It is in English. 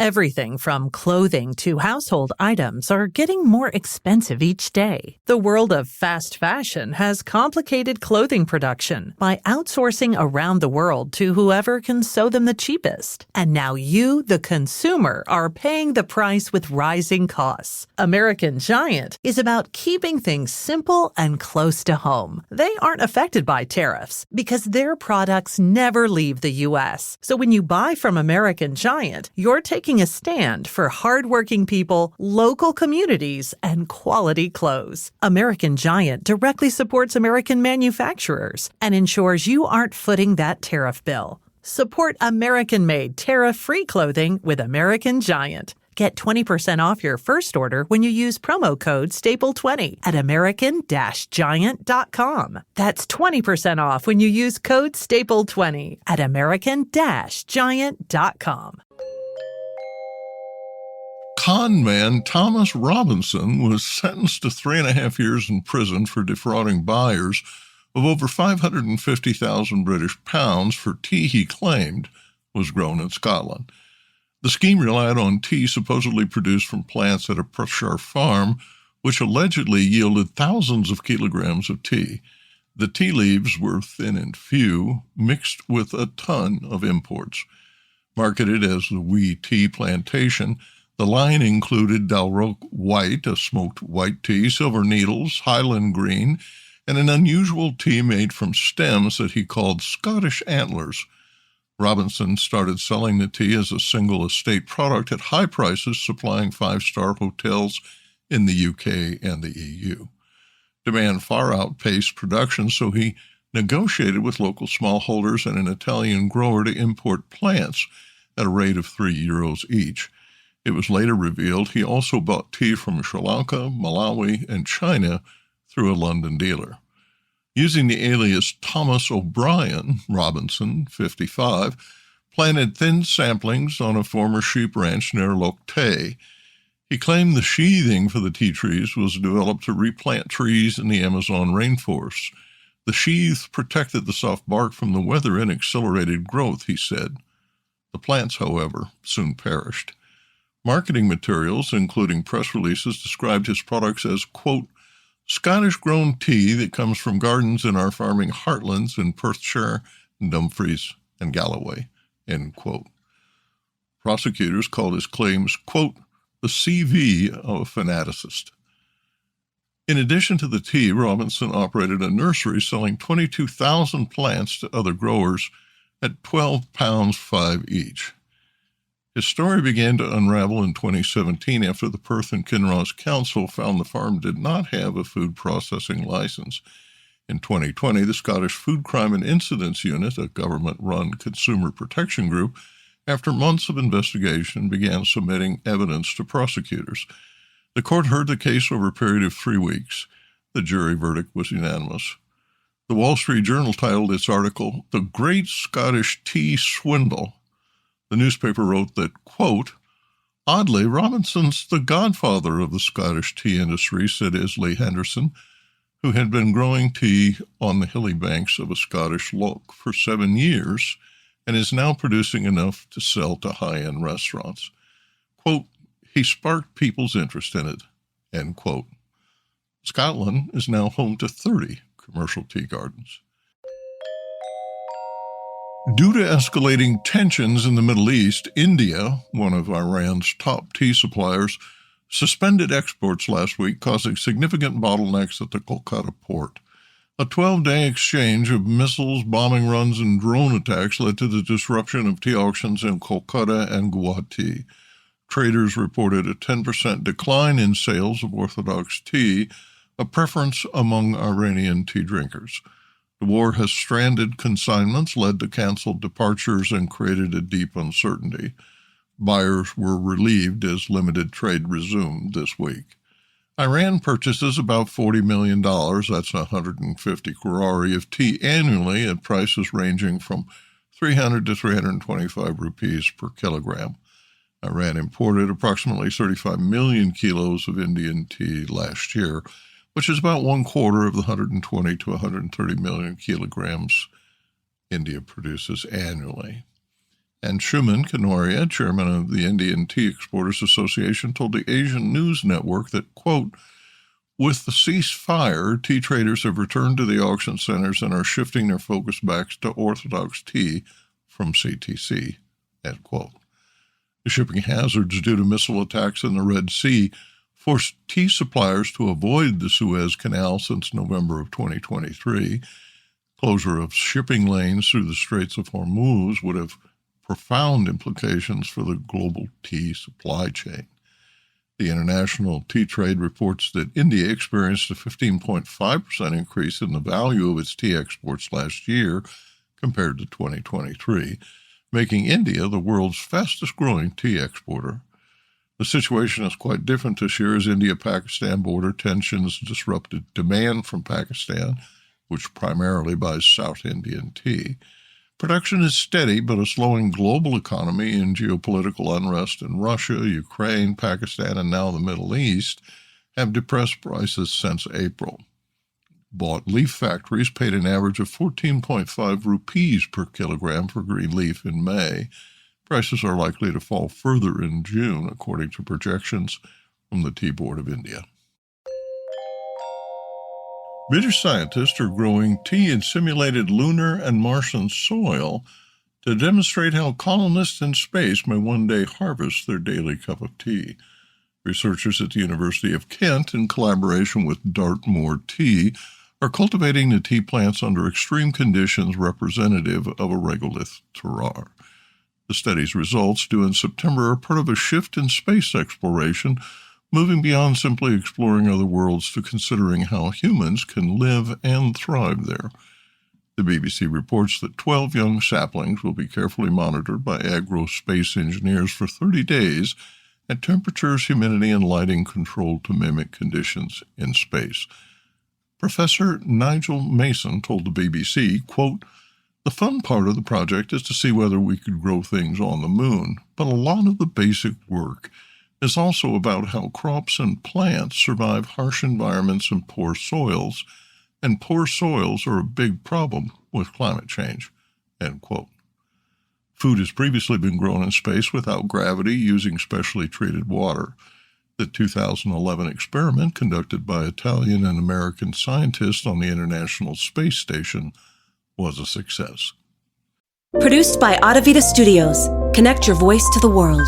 Everything from clothing to household items are getting more expensive each day. The world of fast fashion has complicated clothing production by outsourcing around the world to whoever can sew them the cheapest. And now you, the consumer, are paying the price with rising costs. American Giant is about keeping things simple and close to home. They aren't affected by tariffs because their products never leave the U.S. So when you buy from American Giant, you're taking a stand for hardworking people, local communities, and quality clothes. American Giant directly supports American manufacturers and ensures you aren't footing that tariff bill. Support American-made, tariff-free clothing with American Giant. Get 20% off your first order when you use promo code STAPLE20 at American-Giant.com. That's 20% off when you use code STAPLE20 at American-Giant.com. Con man Thomas Robinson was sentenced to 3.5 years in prison for defrauding buyers of over 550,000 British pounds for tea he claimed was grown in Scotland. The scheme relied on tea supposedly produced from plants at a Perthshire farm, which allegedly yielded thousands of kilograms of tea. The tea leaves were thin and few, mixed with a ton of imports. Marketed as the Wee Tea Plantation, the line included Dalrock White, a smoked white tea, Silver Needles, Highland Green, and an unusual tea made from stems that he called Scottish Antlers. Robinson started selling the tea as a single estate product at high prices, supplying five-star hotels in the UK and the EU. Demand far outpaced production, so he negotiated with local smallholders and an Italian grower to import plants at a rate of €3 each. It was later revealed he also bought tea from Sri Lanka, Malawi, and China through a London dealer. Using the alias Thomas O'Brien, Robinson, 55, planted thin samplings on a former sheep ranch near Loch Tay. He claimed the sheathing for the tea trees was developed to replant trees in the Amazon rainforests. The sheaths protected the soft bark from the weather and accelerated growth, he said. The plants, however, soon perished. Marketing materials, including press releases, described his products as, quote, Scottish-grown tea that comes from gardens in our farming heartlands in Perthshire, Dumfries, and Galloway, end quote. Prosecutors called his claims, quote, the CV of a fanaticist. In addition to the tea, Robinson operated a nursery selling 22,000 plants to other growers at £12.5 each. His story began to unravel in 2017 after the Perth and Kinross Council found the farm did not have a food processing license. In 2020, the Scottish Food Crime and Incidents Unit, a government-run consumer protection group, after months of investigation, began submitting evidence to prosecutors. The court heard the case over a period of 3 weeks. The jury verdict was unanimous. The Wall Street Journal titled its article, The Great Scottish Tea Swindle. The newspaper wrote that, quote, oddly, Robinson's the godfather of the Scottish tea industry, said Isley Henderson, who had been growing tea on the hilly banks of a Scottish loch for 7 years and is now producing enough to sell to high-end restaurants. Quote, he sparked people's interest in it, end quote. Scotland is now home to 30 commercial tea gardens. Due to escalating tensions in the Middle East, India, one of Iran's top tea suppliers, suspended exports last week, causing significant bottlenecks at the Kolkata port. A 12-day exchange of missiles, bombing runs, and drone attacks led to the disruption of tea auctions in Kolkata and Guwahati. Traders reported a 10% decline in sales of orthodox tea, a preference among Iranian tea drinkers. The war has stranded consignments, led to canceled departures, and created a deep uncertainty. Buyers were relieved as limited trade resumed this week. Iran purchases about $40 million, that's 150 crore of tea annually at prices ranging from 300 to 325 rupees per kilogram. Iran imported approximately 35 million kilos of Indian tea last year, which is about 1/4 of the 120 to 130 million kilograms India produces annually. And Shuman Kanoria, chairman of the Indian Tea Exporters Association, told the Asian News Network that, quote, with the ceasefire, tea traders have returned to the auction centers and are shifting their focus back to orthodox tea from CTC, end quote. The shipping hazards due to missile attacks in the Red Sea forced tea suppliers to avoid the Suez Canal since November of 2023. Closure of shipping lanes through the Straits of Hormuz would have profound implications for the global tea supply chain. The International Tea Trade reports that India experienced a 15.5% increase in the value of its tea exports last year compared to 2023, making India the world's fastest-growing tea exporter. The situation is quite different this year as India-Pakistan border tensions disrupted demand from Pakistan, which primarily buys South Indian tea. Production is steady, but a slowing global economy and geopolitical unrest in Russia, Ukraine, Pakistan, and now the Middle East have depressed prices since April. Bought leaf factories paid an average of 14.5 rupees per kilogram for green leaf in May. Prices are likely to fall further in June, according to projections from the Tea Board of India. British scientists are growing tea in simulated lunar and Martian soil to demonstrate how colonists in space may one day harvest their daily cup of tea. Researchers at the University of Kent, in collaboration with Dartmoor Tea, are cultivating the tea plants under extreme conditions representative of a regolith terroir. The study's results, due in September, are part of a shift in space exploration, moving beyond simply exploring other worlds to considering how humans can live and thrive there. The BBC reports that 12 young saplings will be carefully monitored by agro-space engineers for 30 days at temperatures, humidity, and lighting controlled to mimic conditions in space. Professor Nigel Mason told the BBC, quote, the fun part of the project is to see whether we could grow things on the moon, but a lot of the basic work is also about how crops and plants survive harsh environments and poor soils are a big problem with climate change, end quote. Food has previously been grown in space without gravity using specially treated water. The 2011 experiment conducted by Italian and American scientists on the International Space Station was a success. Produced by Audavita Studios. Connect your voice to the world.